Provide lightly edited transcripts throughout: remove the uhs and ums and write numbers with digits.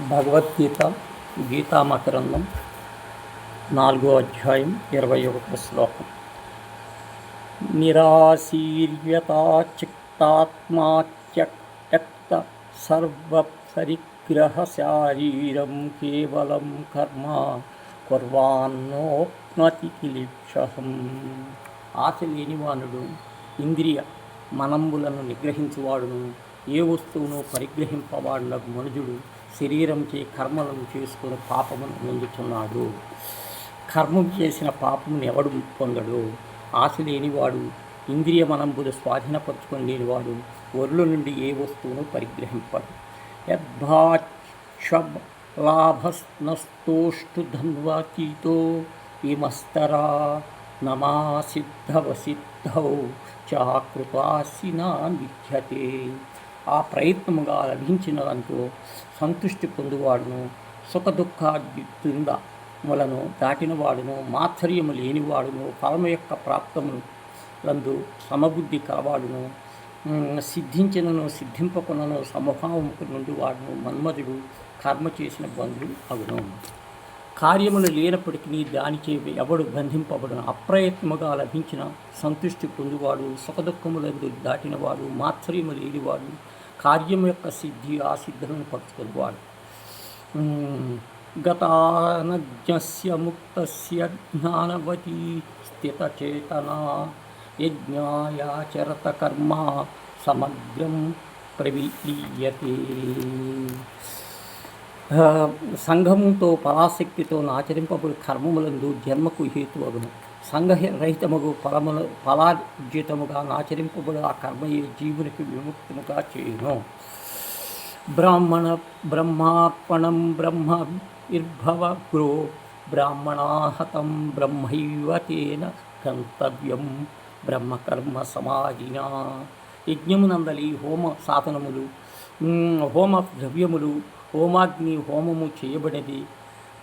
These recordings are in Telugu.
భగవద్గీత గీతామకరందం 4వ అధ్యాయం 21వ శ్లోకం. నిరాశీర్యతాచిత్తాత్మాత్యక్త సర్వపరిగ్రహ శారీరం కేవలం కర్మ కుర్వాన్నోప్నతి కిలీక్షహం. ఆశ లేనివానుడు ఇంద్రియ మనంబులను నిగ్రహించువాడును, ఏ వస్తువును పరిగ్రహింపవాడునకు మనుజుడు శరీరంచే కర్మలను చేసుకుని పాపమును పొందుతున్నాడు. కర్మం చేసిన పాపమును ఎవడు పొందడు? ఆశ లేనివాడు, ఇంద్రియ మనంబులు స్వాధీనపరచుకొని లేనివాడు వరుల నుండి ఏ వస్తువును పరిగ్రహింపడు. యద్భాక్షలాభస్నస్తోష్టు ధన్వాతీతో విమస్తరా నమాసిద్ధవసిద్ధౌ చాకృతాసినా విద్యతే. ఆ ప్రయత్నముగా లభించిన దాంతో సంతృష్టి పొందువాడును, సుఖదుఖాద్యుందములను దాటినవాడును, మాత్సర్యము లేనివాడును, ఫలము యొక్క ప్రాప్తములందు సమబుద్ధి కలవాడును, సిద్ధించినను సిద్ధింపకునను సమభావముకు నుండి వాడును మన్మధుడు కర్మ చేసిన బంధువు అగును. కార్యములు లేనప్పటికీ దానిచే ఎవడు బంధింపబడును. అప్రయత్నముగా లభించిన సంతృష్టి పొందువాడు, సుఖదుఖములందు దాటినవాడు, మాత్సర్యము లేనివాడు, కార్యము యొక్క సిద్ధి ఆ సిద్ధులను పరుచుకునేవాడు. గతానజ్ఞస్య ముక్తస్య జ్ఞానవతీ స్థితచేతనా యజ్ఞాయాచరత కర్మ సమగ్రం ప్రవిలీయతే. సంఘముతో పరాశక్తితో ఆచరింపబడి కర్మములందు జన్మకు హేతువగును. సంఘరహితముగు ఫలార్జితముగా ఆచరింపబడు ఆ కర్మయే జీవునికి విముక్తముగా చేయును. బ్రహ్మార్పణం బ్రహ్మ నిర్భవ గ్రో బ్రాహ్మణాహతం బ్రహ్మైవ తేన గంతవ్యం బ్రహ్మకర్మ సమాధినా. యజ్ఞమునందలి హోమ సాధనములు, హోమ ద్రవ్యములు, హోమాగ్ని హోమము చేయబడినది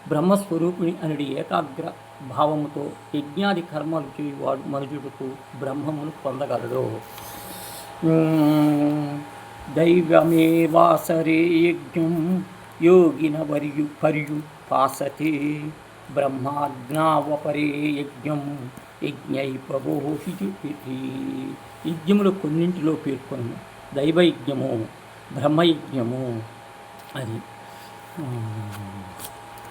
బ్రహ్మస్వరూపిణి అనుడి ఏకాగ్ర భావముతో యజ్ఞాది కర్మలు చేయువాడు మనుజుడుకు బ్రహ్మమును పొందగలడు. దైవమేవాసరే యజ్ఞం యోగిన పర్యుపాసతే బ్రహ్మాజ్ఞావపరే యజ్ఞం యజ్ఞై ప్రబోహితి. యజ్ఞములు కొన్నింటిలో పేర్కొన్న దైవయజ్ఞము, బ్రహ్మయజ్ఞము అది.